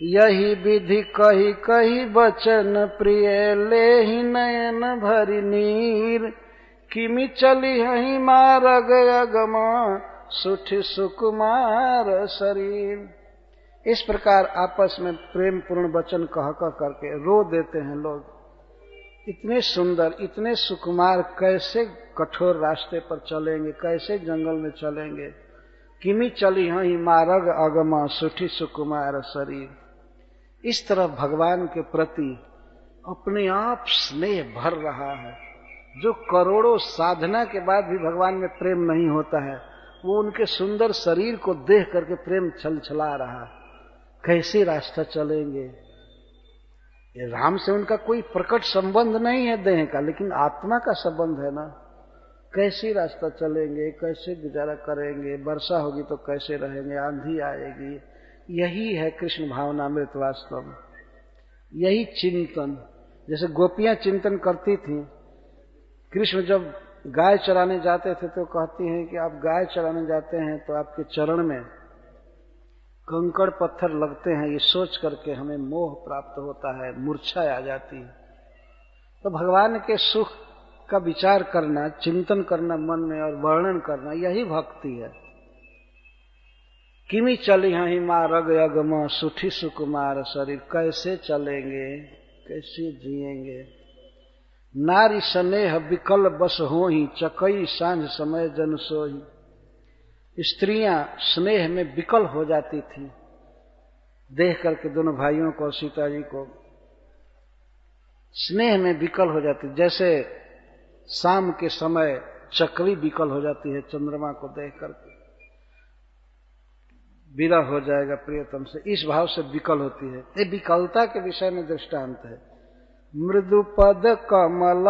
यही विधि कही कही बचन प्रिय लेहि नयन भरि नीर। किमि चली हही मारग अगमा सुठ सुकुमार शरीर। इस प्रकार आपस में प्रेम पूर्ण वचन कह कह करके रो देते हैं लोग। इतने सुंदर इतने सुकुमार कैसे कठोर रास्ते पर चलेंगे, कैसे जंगल में चलेंगे। किमि चली हही मारग अगमा सुठी सुकुमार शरीर। इस तरह भगवान के प्रति अपने आप स्नेह भर रहा है। जो करोड़ों साधना के बाद भी भगवान में प्रेम नहीं होता है, वो उनके सुंदर शरीर को देख करके प्रेम छलछला रहा। कैसे रास्ता चलेंगे। ये राम से उनका कोई प्रकट संबंध नहीं है देह का, लेकिन आत्मा का संबंध है ना। कैसे रास्ता चलेंगे, कैसे गुजारा करेंगे, वर्षा होगी तो कैसे रहेंगे, आंधी आएगी। यही है कृष्ण भावनामृत वास्तव में, यही चिंतन। जैसे गोपियां चिंतन करती थी, कृष्ण जब गाय चराने जाते थे तो कहती हैं कि आप गाय चराने जाते हैं तो आपके चरण में कंकड़ पत्थर लगते हैं, ये सोच करके हमें मोह प्राप्त होता है, मूर्छा आ जाती है। तो भगवान के सुख का विचार करना, चिंतन करना मन में और वर्णन करना, यही भक्ति है। किमि चली हही मारग अगमा सुठी सुकुमार शरीर। कैसे चलेंगे, कैसे जिएंगे। नारी स्नेह विकल बस होही चकई सांझ समय जन सोही। स्त्रियां स्नेह में विकल हो जाती थी, देख करके दोनों भाइयों को, सीता जी को स्नेह में विकल हो जाती। जैसे शाम के समय चकली विकल हो जाती है चंद्रमा को देख करके, विरह हो जाएगा प्रियतम से, इस भाव से विकल होती है। ये विकलता के विषय में दृष्टांत है। मृदु पद कमल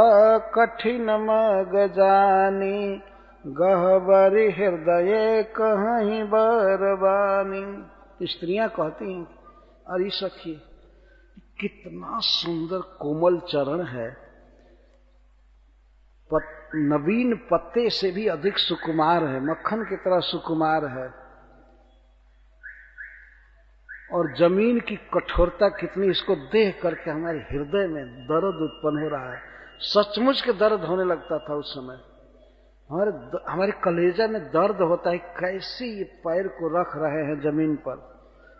कठिन मग जानी गहबरी हृदय कहीं बरबानी। स्त्रियां कहती हैं, अरे सखी कितना सुंदर कोमल चरण है, नवीन पत्ते से भी अधिक सुकुमार है, मक्खन की तरह सुकुमार है। और जमीन की कठोरता कितनी, इसको देख करके हमारे हृदय में दर्द उत्पन्न हो रहा है। सचमुच के दर्द होने लगता था उस समय, हमारे कलेजा में दर्द होता है। कैसे ये पैर को रख रहे हैं जमीन पर।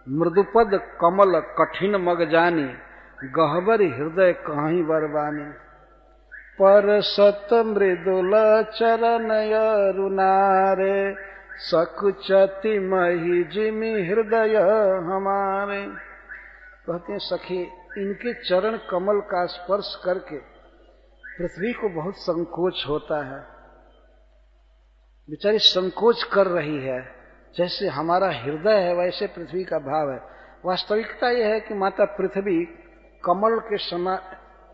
मृदुपद कमल कठिन मग जानी गहबर हृदय कहीं बरबानी। पर सत मृदुल चरण अरुणारे सकुचति मही जिमि हृदय हमारे। कहते हैं सखी, इनके चरण कमल का स्पर्श करके पृथ्वी को बहुत संकोच होता है। बेचारी संकोच कर रही है, जैसे हमारा हृदय है वैसे पृथ्वी का भाव है। वास्तविकता यह है कि माता पृथ्वी कमल के समान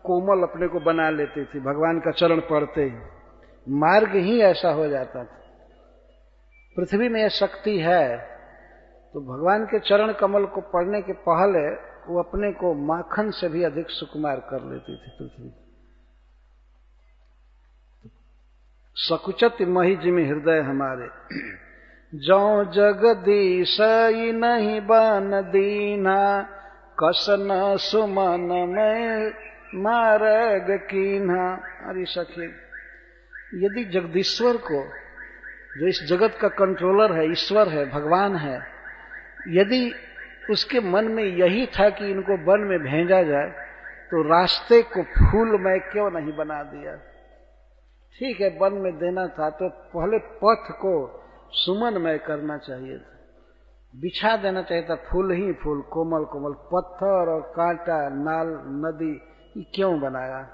कोमल अपने को बना लेती थी भगवान का चरण पड़ते ही, मार्ग ही ऐसा हो जाता था। पृथ्वी में यह शक्ति है, तो भगवान के चरण कमल को पढ़ने के पहले वो अपने को माखन से भी अधिक सुकुमार कर लेती थी पृथ्वी। सकुचत मही जिमि हृदय हमारे। जौ जगदीश नहीं बन दीना कसन सुमन में मारग कीन्हा। अरे सखी, यदि जगदीश्वर को, जो इस जगत का कंट्रोलर है, ईश्वर है, भगवान है, यदि उसके मन में यही था कि इनको वन में भेजा जाए, तो रास्ते को फूलमय क्यों नहीं बना दिया। ठीक है, वन में देना था तो पहले पथ को सुमनमय करना चाहिए था, बिछा देना चाहिए था फूल ही फूल, कोमल कोमल। पत्थर और कांटा, नाल, नदी, ये क्यों बनाया।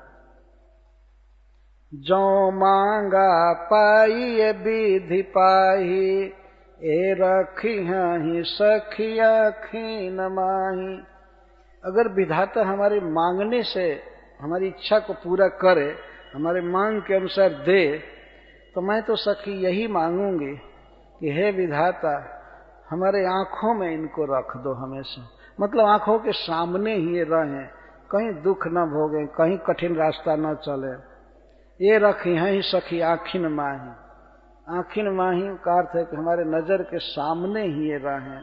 जो मांगा पाई विधि पाही ए रखी ही सखिया खीन माही। अगर विधाता हमारे मांगने से हमारी इच्छा को पूरा करे, हमारे मांग के अनुसार दे, तो मैं तो सखी यही मांगूंगी कि हे विधाता हमारे आंखों में इनको रख दो हमेशा। मतलब आंखों के सामने ही ये रहें, कहीं दुख न भोगें, कहीं कठिन रास्ता न चले। ये रखी हैं ही सखी आखिन माही। आखिन माही का अर्थ है कि हमारे नजर के सामने ही ये रहें,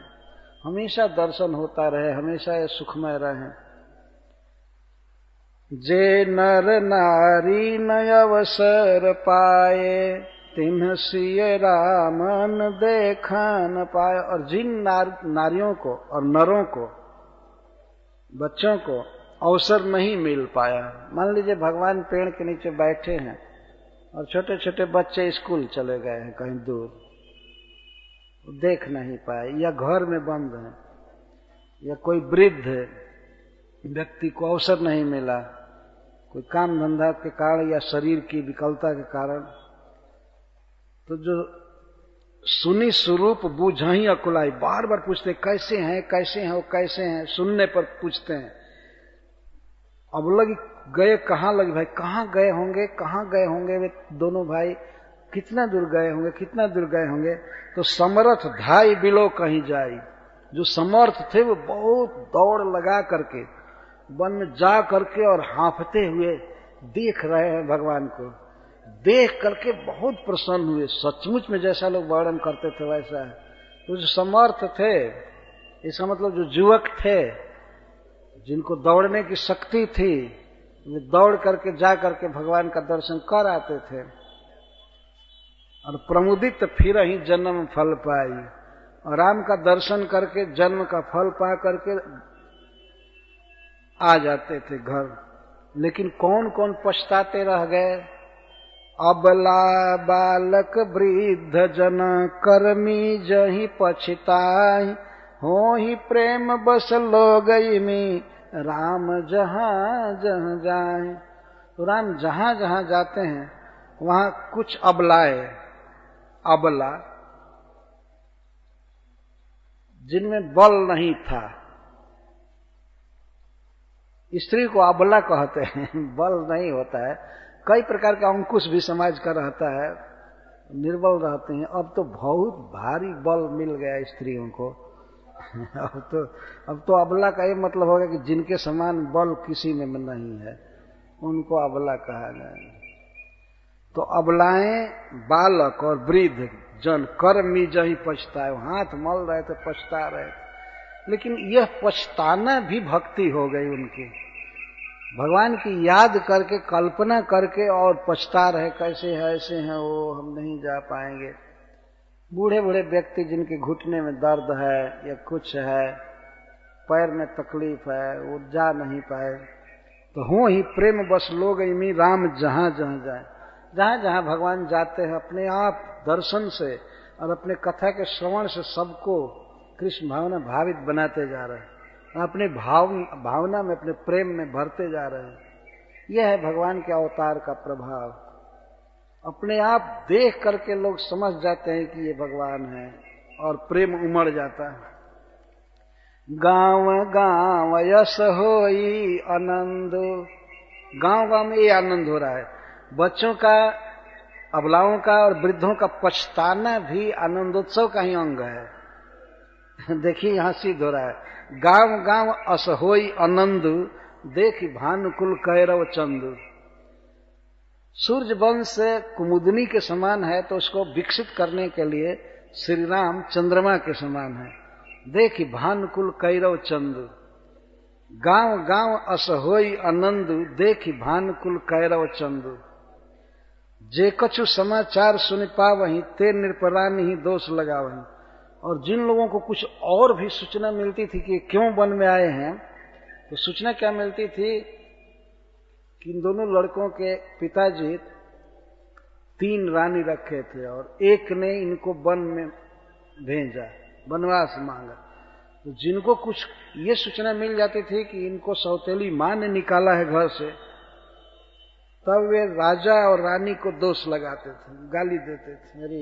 हमेशा दर्शन होता रहे, हमेशा ये सुखमय रहे। जे नर नारी न अवसर पाए, तिन्ह सिय रामन देखा न पाए। और जिन नारियों को और नरों को, बच्चों को अवसर नहीं मिल पाया, मान लीजिए भगवान पेड़ के नीचे बैठे हैं और छोटे छोटे बच्चे स्कूल चले गए हैं कहीं दूर, देख नहीं पाए, या घर में बंद हैं, या कोई वृद्ध व्यक्ति को अवसर नहीं मिला, कोई काम धंधा के कारण या शरीर की विकलता के कारण, तो जो सुनी स्वरूप बूझही अकुलाई, बार बार पूछते कैसे हैं कैसे हैं, वो कैसे हैं, सुनने पर पूछते हैं। अब लगी गए कहाँ, लगे भाई कहाँ गए होंगे, कहाँ गए होंगे वे दोनों भाई, कितना दूर गए होंगे, कितना दूर गए होंगे। तो समर्थ धाई बिलो कहीं जाई, जो समर्थ थे वो बहुत दौड़ लगा करके वन में जा करके और हाँफते हुए देख रहे हैं भगवान को। देख करके बहुत प्रसन्न हुए, सचमुच में जैसा लोग वर्णन करते थे वैसा है। तो जो समर्थ थे, इसका मतलब जो युवक थे, जिनको दौड़ने की शक्ति थी, वे दौड़ करके जा करके भगवान का दर्शन कर आते थे। और प्रमुदित फिर ही जन्म फल पाई, और राम का दर्शन करके जन्म का फल पा करके आ जाते थे घर। लेकिन कौन कौन पछताते रह गए। अबला बालक वृद्ध जन कर्मी जही पछताई, हो ही प्रेम बस लोगई में राम जहां जहां जाए। तो राम जहां जहां जाते हैं वहां कुछ अबलाए, अबला जिनमें बल नहीं था, स्त्री को अबला कहते हैं, बल नहीं होता है। कई प्रकार का अंकुश भी समाज का रहता है, निर्बल रहते हैं। अब तो बहुत भारी बल मिल गया स्त्रियों को। अब तो अबला का ये मतलब होगा कि जिनके समान बल किसी में नहीं है, उनको अबला कहा जाए। तो अबलाएं बालक और वृद्ध जन कर्मी जही पछताए, हाथ मल रहे थे, पछता रहे थे। लेकिन यह पछताना भी भक्ति हो गई उनकी, भगवान की याद करके, कल्पना करके और पछता रहे, कैसे है ऐसे हैं वो, हम नहीं जा पाएंगे। बूढ़े बूढ़े व्यक्ति जिनके घुटने में दर्द है या कुछ है, पैर में तकलीफ है, वो जा नहीं पाए, तो हो ही प्रेम बस लोग इमी राम जहां जहां जाए। जहां जहां भगवान जाते हैं अपने आप दर्शन से और अपने कथा के श्रवण से सबको कृष्ण भावना भावित बनाते जा रहे हैं, अपने भावना में, अपने प्रेम में भरते जा रहे हैं। यह है भगवान के अवतार का प्रभाव। अपने आप देख करके लोग समझ जाते हैं कि ये भगवान है और प्रेम उमड़ जाता है। गांव गांव यश होई आनंद, गांव गांव में ये आनंद हो रहा है। बच्चों का, अबलाओं का और वृद्धों का पछताना भी आनंदोत्सव का ही अंग है। देखिए यहां सिद्ध हो रहा है, गांव गांव असहोई आनंद, देख भानुकुल कैरव चंद। सूर्य वंश कुमुदनी के समान है, तो उसको विकसित करने के लिए श्री राम चंद्रमा के समान है। देखी भानुकुल कैरव चंद, गांव गांव असहोई आनंद, देखी भानुकुल कैरव चंद। जे कछु समाचार सुन पावहीं, ते निरपरानी ही दोष लगावहीं। और जिन लोगों को कुछ और भी सूचना मिलती थी कि क्यों वन में आए हैं, तो सूचना क्या मिलती थी कि इन दोनों लड़कों के पिताजी 3 रानी रखे थे और एक ने इनको वन में भेजा, वनवास मांगा। तो जिनको कुछ ये सूचना मिल जाती थी कि इनको सौतेली मां ने निकाला है घर से, तब वे राजा और रानी को दोष लगाते थे, गाली देते थे, अरे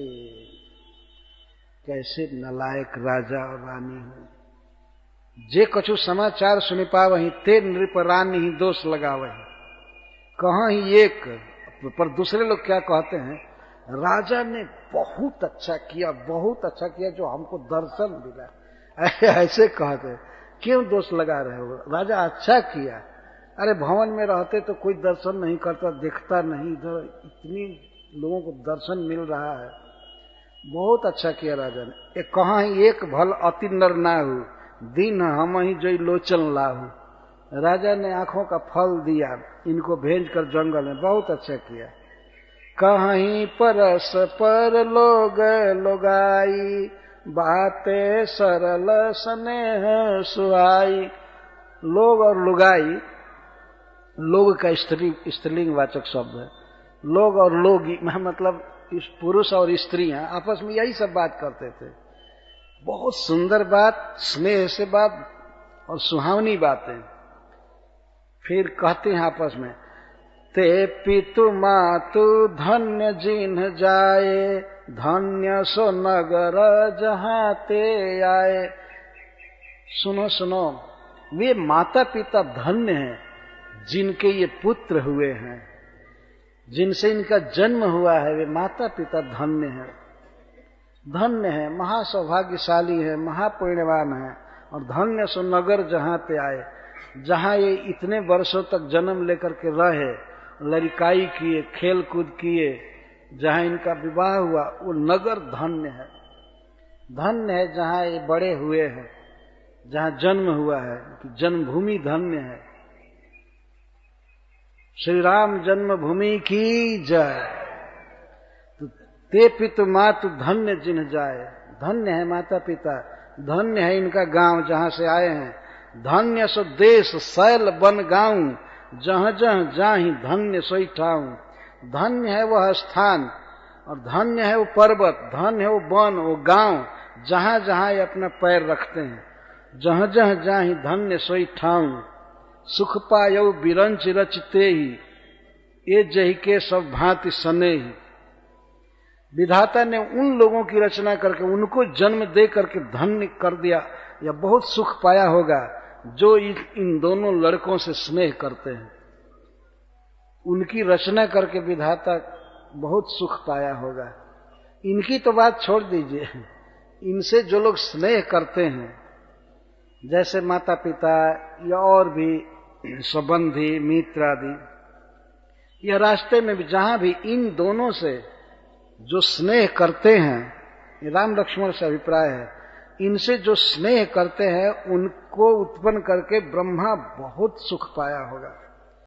कैसे नालायक राजा और रानी हो। जे कछु समाचार सुनि पावहीं, ते नृप रानी ही दोष लगावहीं। कहाँ ही एक, पर दूसरे लोग क्या कहते हैं, राजा ने बहुत अच्छा किया, बहुत अच्छा किया जो हमको दर्शन मिला। ऐसे कहते, क्यों दोष लगा रहे हो, राजा अच्छा किया। अरे भवन में रहते तो कोई दर्शन नहीं करता, देखता नहीं, इधर इतनी लोगों को दर्शन मिल रहा है। बहुत अच्छा किया राजा ने। कहाँ एक भल अति नर नाहु, दिन हम ही जो लोचन लाहू। राजा ने आंखों का फल दिया इनको भेजकर जंगल में, बहुत अच्छा किया। कहीं परस पर लोग लोगाई, बातें सरल स्नेह सुहाई। लोग और लुगाई, लोग का स्त्रीलिंग वाचक शब्द है। लोग और लोगी मतलब इस पुरुष और स्त्रियां आपस में यही सब बात करते थे। बहुत सुंदर बात, स्नेह से बात और सुहावनी बातें। फिर कहते हैं आपस में, ते पितु मातु धन्य जिन्ह जाए, धन्य सो नगर जहां ते आए। सुनो सुनो, वे माता पिता धन्य हैं जिनके ये पुत्र हुए हैं, जिनसे इनका जन्म हुआ है। वे माता पिता धन्य हैं, धन्य है, महासौभाग्यशाली है, महापुण्यवान है। और धन्य सो नगर जहां ते आए, जहां ये इतने वर्षों तक जन्म लेकर के रहे, लड़काई किए, खेल कूद किए, जहां इनका विवाह हुआ, वो नगर धन्य है। धन्य है जहां ये बड़े हुए हैं, जहां जन्म हुआ है, जन्मभूमि धन्य है। श्री राम जन्मभूमि की जय। तो ते पितु मातु धन्य जिन्ह जाए, धन्य है माता पिता, धन्य है इनका गांव जहां से आए हैं। धन्य सो देश शैल बन गाँव, जहां जहां जाहि धन्य सोई ठाऊं। धन्य है वह स्थान और धन्य है वो पर्वत, धन्य है वो वन, वो गांव, जहां जहां ये अपना पैर रखते हैं। जहां जहां जाहि धन्य सोई ठाऊं। सुख पायो बिरंच रचते ही, ये जही के सब भांति सने ही। विधाता ने उन लोगों की रचना करके उनको जन्म दे करके धन्य कर दिया, या बहुत सुख पाया होगा जो इन दोनों लड़कों से स्नेह करते हैं। उनकी रचना करके विधाता बहुत सुख पाया होगा। इनकी तो बात छोड़ दीजिए, इनसे जो लोग स्नेह करते हैं, जैसे माता पिता या और भी संबंधी मित्र आदि, या रास्ते में भी जहां भी इन दोनों से जो स्नेह करते हैं, ये राम लक्ष्मण से अभिप्राय है, इनसे जो स्नेह करते हैं उनको उत्पन्न करके ब्रह्मा बहुत सुख पाया होगा।